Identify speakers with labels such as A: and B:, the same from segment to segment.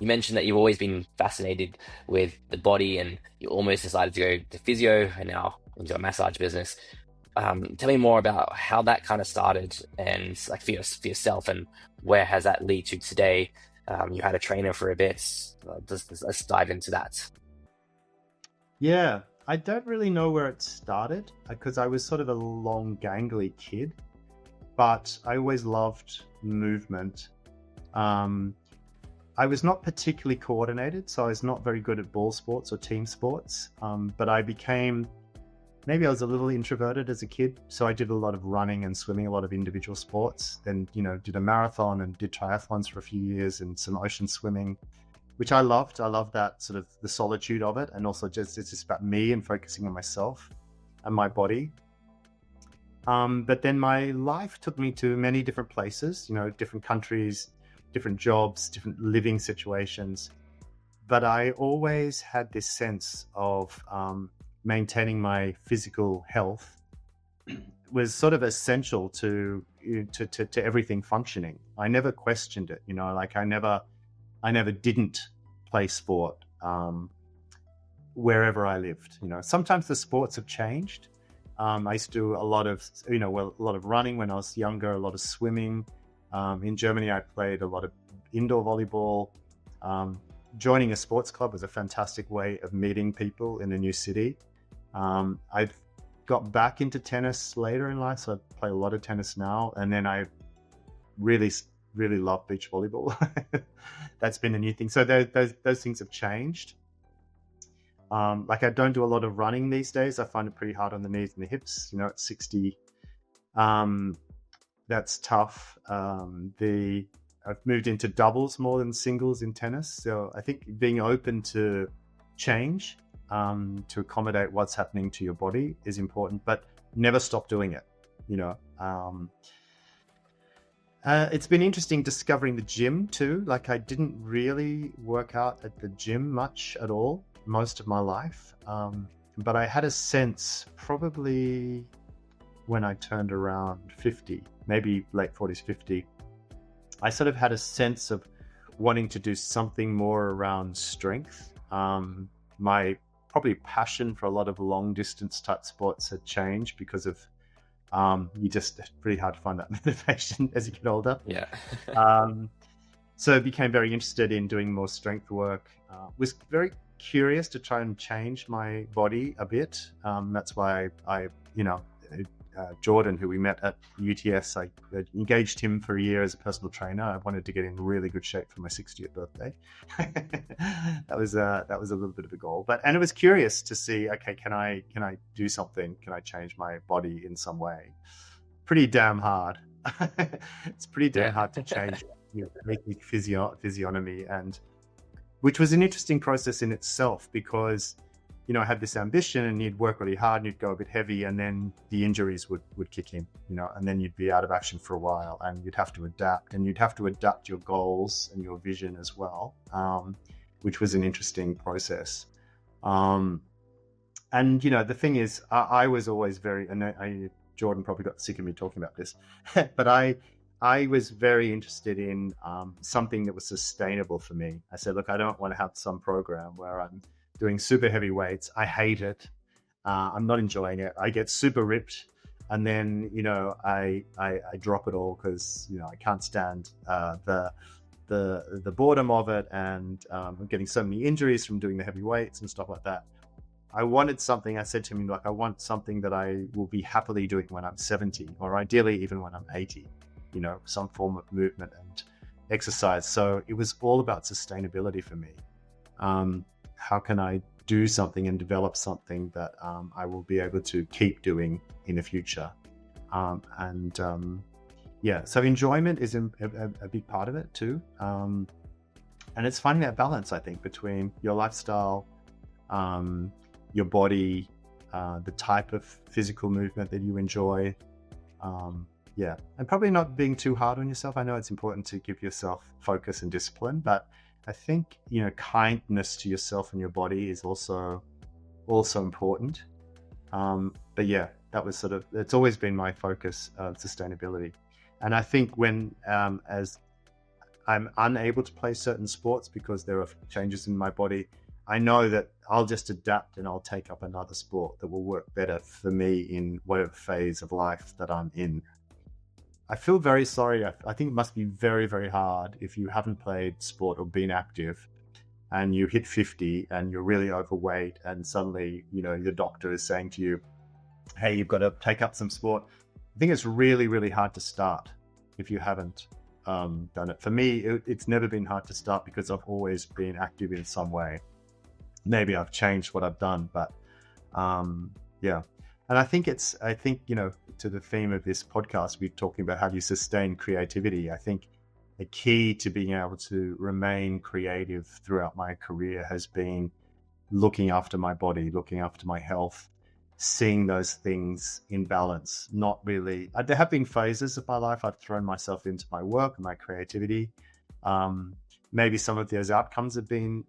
A: You mentioned that you've always been fascinated with the body, and you almost decided to go to physio and now into a massage business. Tell me more about how that kind of started, and like for yourself, and where has that lead to today? You had a trainer for a bit. Let's dive into that.
B: Yeah, I don't really know where it started because I was sort of a long, gangly kid, but I always loved movement. Um, I was not particularly coordinated, so I was not very good at ball sports or team sports. But maybe I was a little introverted as a kid, so I did a lot of running and swimming, a lot of individual sports. Then, did a marathon and did triathlons for a few years and some ocean swimming, which I loved. I loved that sort of the solitude of it, and also it's just about me and focusing on myself and my body. But then my life took me to many different places, different countries, different jobs, different living situations. But I always had this sense of maintaining my physical health was sort of essential to everything functioning. I never questioned it, like I never didn't play sport wherever I lived. Sometimes the sports have changed. I used to do a lot of, a lot of running when I was younger, a lot of swimming. In Germany, I played a lot of indoor volleyball. Joining a sports club was a fantastic way of meeting people in a new city. I got back into tennis later in life, so I play a lot of tennis now. And then I really, really love beach volleyball. That's been a new thing. So those things have changed. Like I don't do a lot of running these days. I find it pretty hard on the knees and the hips. At 60, that's tough. I've moved into doubles more than singles in tennis. So I think being open to change, to accommodate what's happening to your body is important, but never stop doing it. It's been interesting discovering the gym too. Like I didn't really work out at the gym much at all most of my life. But I had a sense probably when I turned around 50, maybe late 40s, 50, I sort of had a sense of wanting to do something more around strength. My probably passion for a lot of long distance type sports had changed because of it's pretty hard to find that motivation as you get older.
A: Yeah.
B: So I became very interested in doing more strength work. Was very curious to try and change my body a bit. That's why I Jordan, who we met at UTS, I engaged him for a year as a personal trainer. I wanted to get in really good shape for my 60th birthday. That was a little bit of a goal, and it was curious to see, okay, can I do something? Can I change my body in some way? Pretty damn hard. It's pretty damn hard to change making physiognomy, and which was an interesting process in itself because I had this ambition and you'd work really hard and you'd go a bit heavy and then the injuries would kick in, and then you'd be out of action for a while and you'd have to adapt your goals and your vision as well, which was an interesting process. And, the thing is, I was always Jordan probably got sick of me talking about this, but I was very interested in something that was sustainable for me. I said, look, I don't want to have some program where I'm doing super heavy weights. I hate it. I'm not enjoying it. I get super ripped, and then I drop it all because I can't stand the boredom of it, and I'm getting so many injuries from doing the heavy weights and stuff like that. I wanted something. I said to him, I want something that I will be happily doing when I'm 70, or ideally even when I'm 80. Some form of movement and exercise. So it was all about sustainability for me. How can I do something and develop something that I will be able to keep doing in the future? So enjoyment is a big part of it too. And it's finding that balance, I think, between your lifestyle, your body, the type of physical movement that you enjoy. And probably not being too hard on yourself. I know it's important to give yourself focus and discipline, but I think, kindness to yourself and your body is also important. That was it's always been my focus of sustainability. And I think when, as I'm unable to play certain sports because there are changes in my body, I know that I'll just adapt and I'll take up another sport that will work better for me in whatever phase of life that I'm in. I feel very sorry. I think it must be very, very hard if you haven't played sport or been active and you hit 50 and you're really overweight and suddenly, your doctor is saying to you, hey, you've got to take up some sport. I think it's really, really hard to start if you haven't done it. For me, it's never been hard to start because I've always been active in some way. Maybe I've changed what I've done, but yeah. And I think to the theme of this podcast, we're talking about how do you sustain creativity. I think a key to being able to remain creative throughout my career has been looking after my body, looking after my health, seeing those things in balance. Not really, there have been phases of my life I've thrown myself into my work and my creativity. Maybe some of those outcomes have been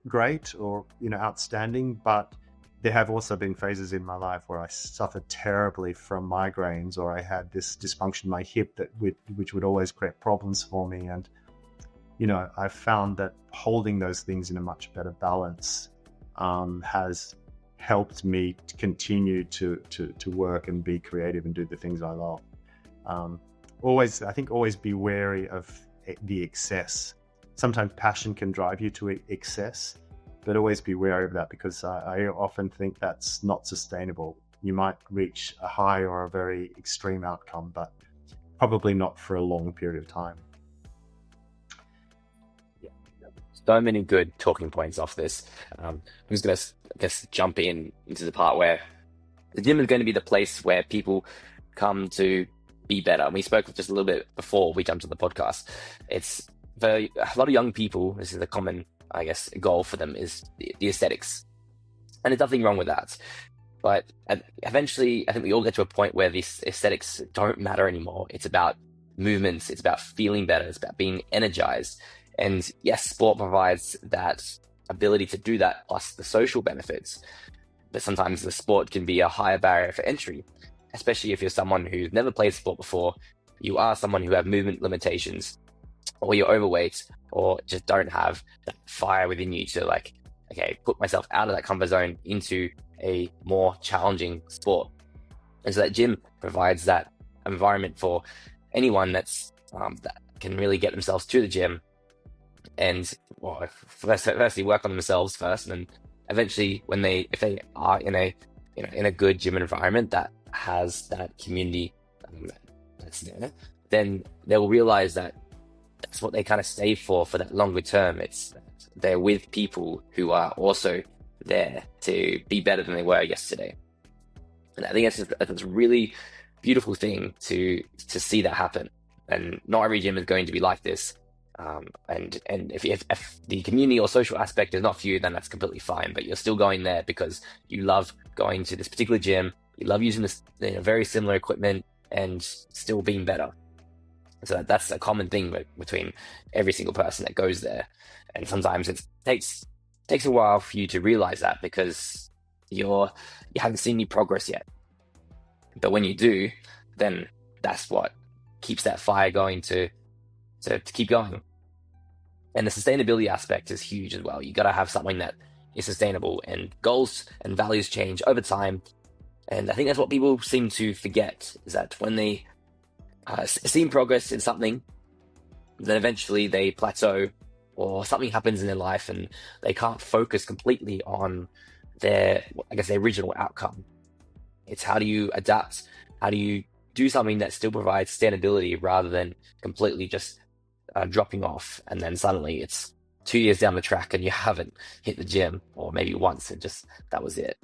B: great or outstanding, but there have also been phases in my life where I suffered terribly from migraines, or I had this dysfunction in my hip which would always create problems for me. And I found that holding those things in a much better balance has helped me to continue to work and be creative and do the things I love. Always be wary of the excess. Sometimes passion can drive you to excess, but always be wary of that, because I often think that's not sustainable. You might reach a high or a very extreme outcome, but probably not for a long period of time.
A: Yeah, so many good talking points off this. I'm just going to, jump into the part where the gym is going to be the place where people come to be better. And we spoke just a little bit before we jumped to the podcast. It's for a lot of young people, this is a common, goal for them, is the aesthetics. And there's nothing wrong with that. But eventually, I think we all get to a point where these aesthetics don't matter anymore. It's about movements. It's about feeling better. It's about being energized. And yes, sport provides that ability to do that, plus the social benefits. But sometimes the sport can be a higher barrier for entry, especially if you're someone who's never played sport before, you are someone who have movement limitations, or you're overweight, or just don't have that fire within you to put myself out of that comfort zone into a more challenging sport. And so that gym provides that environment for anyone that can really get themselves to the gym and firstly work on themselves first, and then eventually if they are in a good gym environment that has that community that's there, then they'll realize that that's what they kind of stay for that longer term. It's they're with people who are also there to be better than they were yesterday. And I think that's a really beautiful thing to see that happen. And not every gym is going to be like this. And if the community or social aspect is not for you, then that's completely fine. But you're still going there because you love going to this particular gym. You love using this very similar equipment and still being better. So that's a common thing between every single person that goes there. And sometimes it takes a while for you to realize that, because you haven't seen any progress yet. But when you do, then that's what keeps that fire going to keep going. And the sustainability aspect is huge as well. You got to have something that is sustainable, and goals and values change over time. And I think that's what people seem to forget, is that when they seeing progress in something, then eventually they plateau, or something happens in their life and they can't focus completely on their original outcome. It's how do you adapt? How do you do something that still provides sustainability rather than completely just dropping off, and then suddenly it's 2 years down the track and you haven't hit the gym, or maybe once and just that was it.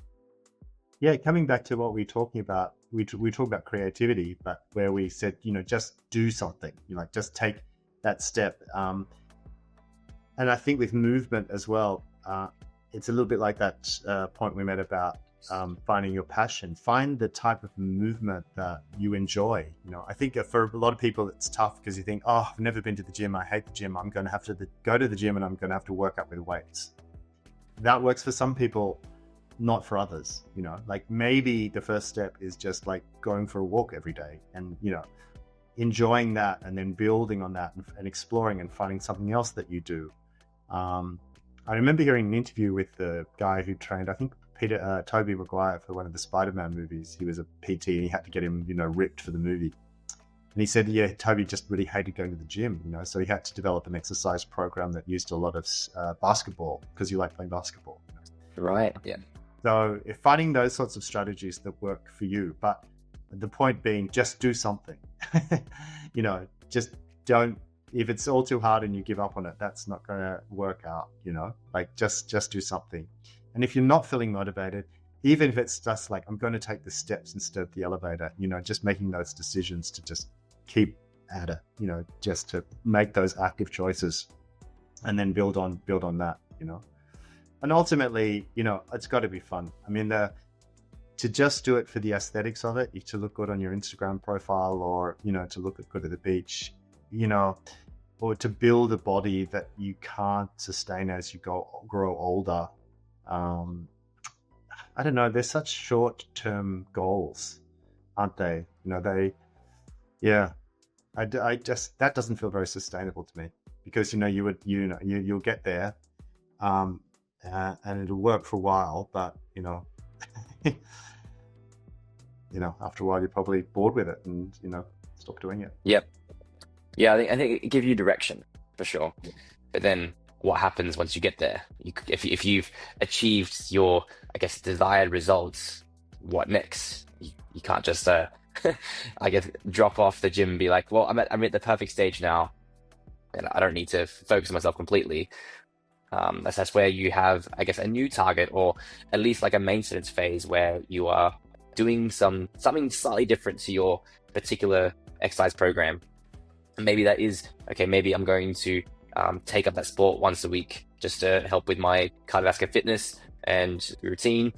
B: Yeah, coming back to what we're talking about, we talk about creativity, but where we said, just do something, just take that step. And I think with movement as well, it's a little bit like that point we made about finding your passion. Find the type of movement that you enjoy. I think for a lot of people it's tough because you think, oh, I've never been to the gym. I hate the gym. I'm going to have to go to the gym and I'm going to have to work up with weights. That works for some people, not for others. Maybe the first step is just like going for a walk every day, and enjoying that and then building on that and exploring and finding something else that you do. I remember hearing an interview with the guy who trained, I think, Tobey Maguire for one of the Spider-Man movies. He was a PT and he had to get him, ripped for the movie. And he said, yeah, Toby just really hated going to the gym, so he had to develop an exercise program that used a lot of basketball because you like playing basketball.
A: Right, yeah.
B: So finding those sorts of strategies that work for you, but the point being, just do something. Just don't, if it's all too hard and you give up on it, that's not going to work out, like just do something. And if you're not feeling motivated, even if it's just like, I'm going to take the steps instead of the elevator, just making those decisions to just keep at it, just to make those active choices and then build on that, and ultimately, it's got to be fun. I mean, to just do it for the aesthetics of it, to look good on your Instagram profile or, to look good at the beach, or to build a body that you can't sustain as you grow older. I don't know. They're such short-term goals, aren't they? I just, that doesn't feel very sustainable to me because, you'll get there, and it'll work for a while, but, after a while you're probably bored with it and, stop doing it.
A: Yep. Yeah, I think it gives you direction for sure. But then what happens once you get there? If you've achieved your, I guess, desired results, what next? You can't just, I guess, drop off the gym and be like, well, I'm at the perfect stage now, and I don't need to focus on myself completely. That's where you have, I guess, a new target, or at least like a maintenance phase where you are doing something slightly different to your particular exercise program. And maybe that is, okay, maybe I'm going to take up that sport once a week just to help with my cardiovascular fitness and routine.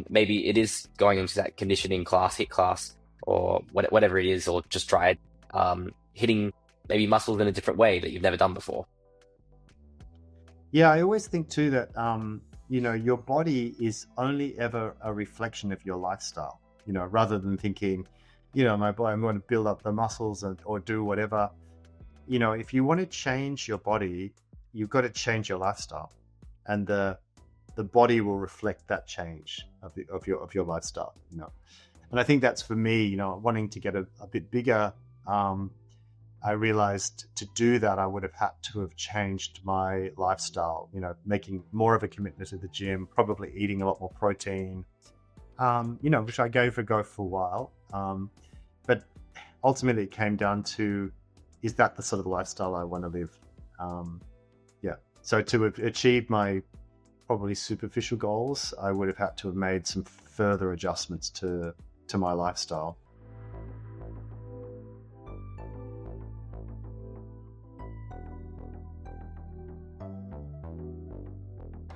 A: Maybe it is going into that conditioning class, HIIT class, or whatever it is, or just try hitting maybe muscles in a different way that you've never done before.
B: Yeah, I always think too that, your body is only ever a reflection of your lifestyle, rather than thinking, my body, I'm going to build up the muscles or do whatever. If you want to change your body, you've got to change your lifestyle, and the body will reflect that change of your lifestyle, And I think that's for me, wanting to get a bit bigger. I realized to do that, I would have had to have changed my lifestyle, making more of a commitment to the gym, probably eating a lot more protein, which I gave a go for a while. But ultimately it came down to, is that the sort of lifestyle I want to live? So to have achieved my probably superficial goals, I would have had to have made some further adjustments to my lifestyle.